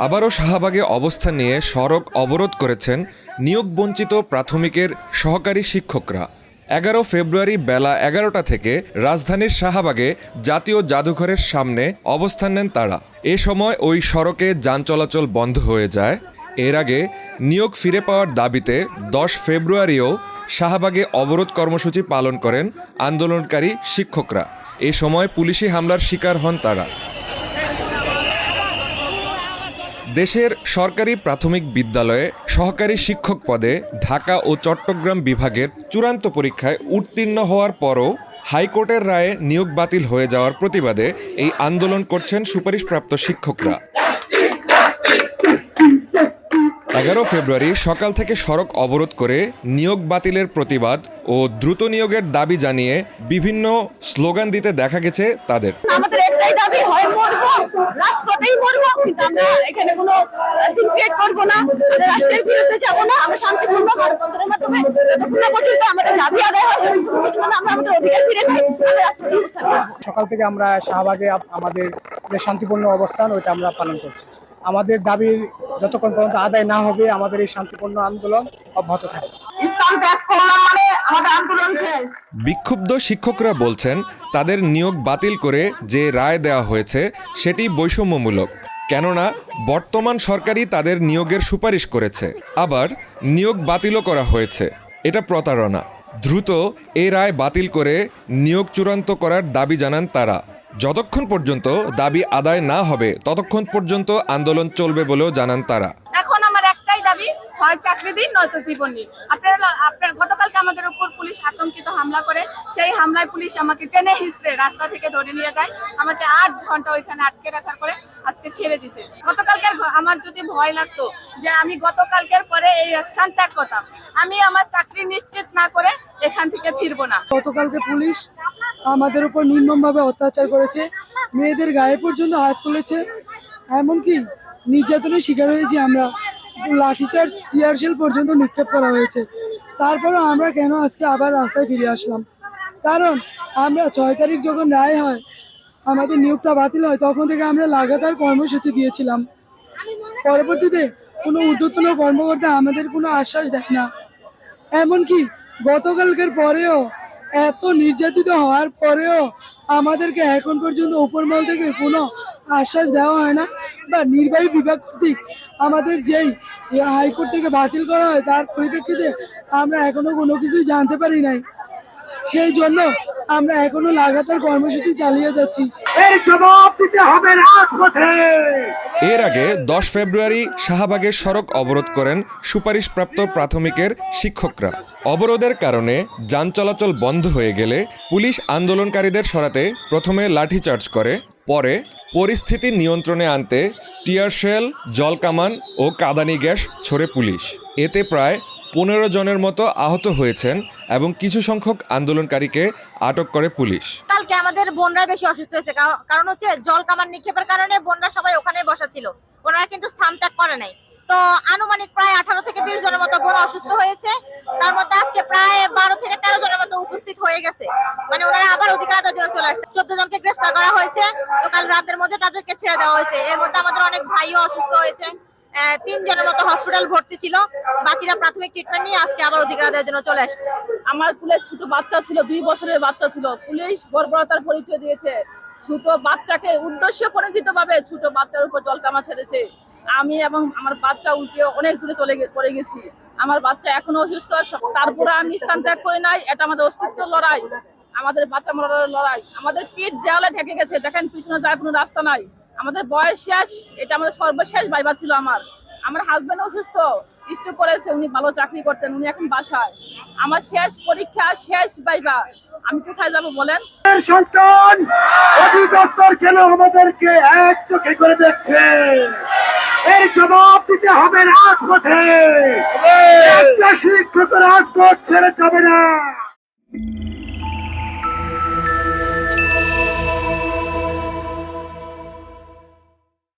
আবারও শাহবাগে অবস্থান নিয়ে সড়ক অবরোধ করেছেন নিয়োগ বঞ্চিত প্রাথমিকের সহকারী শিক্ষকরা। 11 ফেব্রুয়ারি বেলা 11টা থেকে রাজধানীর শাহবাগে জাতীয় জাদুঘরের সামনে অবস্থান নেন তারা। এ সময় ওই সড়কে যান চলাচল বন্ধ হয়ে যায়। এর আগে নিয়োগ ফিরে পাওয়ার দাবিতে 10 ফেব্রুয়ারিও শাহবাগে অবরোধ কর্মসূচি পালন করেন আন্দোলনকারী শিক্ষকরা। এ সময় পুলিশি হামলার শিকার হন তারা। দেশের সরকারি প্রাথমিক বিদ্যালয়ে সহকারী শিক্ষক পদে ঢাকা ও চট্টগ্রাম বিভাগের চূড়ান্ত পরীক্ষায় উত্তীর্ণ হওয়ার পরও হাইকোর্টের রায়ে নিয়োগ বাতিল হয়ে যাওয়ার প্রতিবাদে এই আন্দোলন করছেন সুপারিশপ্রাপ্ত শিক্ষকরা। 11 ফেব্রুয়ারি সকাল থেকে সড়ক অবরোধ করে নিয়োগ বাতিলের প্রতিবাদ ও দ্রুত নিয়োগের দাবি জানিয়ে বিভিন্ন স্লোগান দিতে দেখা গেছে তাদের। আমাদের একটাই দাবি, হয় মরবো, রাজপথেই মরবো, কিন্তু আমরা এখানে কোনো সিন ক্রিয়েট করবো না, রাষ্ট্রের বিরুদ্ধে যাবো না, আমরা শান্তিপূর্ণ মানববন্ধনের মাধ্যমে যতক্ষণ না পর্যন্ত আমাদের দাবি আদায় হয়, ততক্ষণ আমরা আমাদের অধিকার ফিরে পাই, আমরা রাজপথে অবস্থান করবো। সকাল থেকে আমরা শাহবাগে আমাদের যে শান্তিপূর্ণ অবস্থান ওইটা আমরা পালন করছি। আমাদের দাবি যতক্ষণ পর্যন্ত আদায় না হবে আমাদের এই শান্তিপূর্ণ আন্দোলন অব্যাহত থাকবে। বিক্ষুব্ধ শিক্ষকরা বলছেন, তাদের নিয়োগ বাতিল করে যে রায় দেওয়া হয়েছে সেটি বৈষম্যমূলক। কেননা বর্তমান সরকারই তাদের নিয়োগের সুপারিশ করেছে, আবার নিয়োগ বাতিলও করা হয়েছে। এটা প্রতারণা। দ্রুত এই রায় বাতিল করে নিয়োগ চূড়ান্ত করার দাবি জানান তারা। যতক্ষণ পর্যন্ত দাবি আদায় না হবে ততক্ষণ পর্যন্ত আন্দোলন চলবে বলেও জানান তারা। এখন আমার একটাই দাবি, হয় চাকরি দিন নয়তো জীবন দিন। আপনার গতকালকে আমাদের উপর পুলিশ আতঙ্কিত হামলা করে, সেই হামলায় পুলিশ আমাকে টেনে হিঁচড়ে রাস্তা থেকে ধরে নিয়ে যায়, আমাকে 8 ঘন্টা ওইখানে আটকে রাখার পরে আজকে ছেড়ে দিছে। গতকালকের আমার যদি ভয় লাগতো যে আমি গতকালকের পরে এই স্থান ত্যাগ করতাম, আমি আমার চাকরি নিশ্চিত না করে এখান থেকে ফিরবো না। গতকালকে পুলিশ আমাদের উপর নির্মমভাবে অত্যাচার করেছে, মেয়েদের গায়ে পর্যন্ত হাত তুলেছে, এমনকি নির্যাতনের শিকার হয়েছি আমরা। লাঠিচার্জ, টিয়ার শেল পর্যন্ত নিক্ষেপ করা হয়েছে। তারপরেও আমরা কেন আজকে আবার রাস্তায় ফিরে আসলাম? কারণ আমরা 6 তারিখ যখন রায় হয়, আমাদের নিয়োগটা বাতিল হয়, তখন থেকে আমরা লাগাতার কর্মসূচি দিয়েছিলাম। পরবর্তীতে কোনো ঊর্ধ্বতন কর্মকর্তা আমাদের কোনো আশ্বাস দেয় না। এমনকি গতকালকের পরেও, এত নির্যাতিত হওয়ার পরেও আমাদেরকে এখন পর্যন্ত উপরমহল থেকে কোনো আশ্বাস দেওয়া হয় না, বা নির্বাহী বিভাগ কর্তৃক আমাদের যেই হাইকোর্ট থেকে বাতিল করা হয় তার পরিপ্রেক্ষিতে আমরা এখনো কোনো কিছুই জানতে পারি নাই। সেই জন্য আমরা এখনো লাগাতার কর্মসূচি চালিয়ে যাচ্ছি। এর আগে 10 ফেব্রুয়ারি শাহবাগের সড়ক অবরোধ করেন সুপারিশপ্রাপ্ত প্রাথমিকের শিক্ষকরা। অবরোধের কারণে যান চলাচল বন্ধ হয়ে গেলে পুলিশ আন্দোলনকারীদের সরাতে প্রথমে লাঠিচার্জ করে, পরে পরিস্থিতি নিয়ন্ত্রণে আনতে টিয়ার শেল, জলকামান ও কাঁদানি গ্যাস ছোড়ে পুলিশ। এতে প্রায় 15 জনের মতো আহত হয়েছেন এবং কিছু সংখ্যক আন্দোলনকারীকে আটক করে পুলিশ। কালকে আমাদের বোনরা বেশি অসুস্থ হয়েছে, কারণ হচ্ছে জল কামান নিক্ষেপের কারণে বোনরা সবাই ওখানে বসা ছিল, ওনারা কিন্তু স্থান ত্যাগ করে নাই। তো আনুমানিক প্রায় 18 থেকে 20 জনের মতো বোন অসুস্থ হয়েছে। তার মধ্যে আজকে প্রায় 12 থেকে 13 জনের মতো উপস্থিত হয়ে গেছে, মানে ওনারা আবার অধিকার আদায়ের জন্য চলে আসছে। 14 জনকে গ্রেফতার করা হয়েছে, তো কাল রাতের মধ্যে তাদেরকে ছেড়ে দেওয়া হয়েছে। এর মধ্যে আমাদের অনেক ভাইও অসুস্থ হয়েছে, 3 জনের মতো হসপিটাল ভর্তি ছিল, বাকিরা প্রাথমিক ট্রিটমেন্ট নিয়ে আজকে আবার অধিকার আদায়ের জন্য চলে আসছে। আমার কুলে ছোট বাচ্চা ছিল, 2 বছরের বাচ্চা ছিল। পুলিশ বর্বরতার পরিচয় দিয়েছে, ছোট বাচ্চাকে উদ্দেশ্য প্রণোদিত ভাবে ছোট বাচ্চার উপর জলকামা ছেড়েছে। আমি এবং আমার বাচ্চা উল্টে অনেক দূরে পড়ে গেছি। আমার বাচ্চা এখনো অসুস্থ, তারপরে আমি স্থান ত্যাগ করে নাই। এটা আমাদের অস্তিত্ব লড়াই, আমাদের বাচ্চা মরার লড়াই। আমাদের পিঠ দেওয়ালে ঢেকে গেছে, দেখেন পিছনে যাওয়ার কোনো রাস্তা নাই। আমাদের বয়স শেষ, এটা আমাদের সর্বশেষ ভাইবা ছিল। আমার হাজবেন্ড অসুস্থ, স্ট্রোক করেছে, উনি ভালো চাকরি করতেন, উনি এখন বাসায়। আমার শেষ পরীক্ষা, শেষ ভাইবা, আমি কোথায় যাব বলেন? সন্তান অধিদপ্তর কেন আমাদেরকে এক চোখে করে দেখছে? এর জবাব দিতে হবে রাজপথে। একটা শিক্ষকের রাজপথ ছেড়ে যাবে না।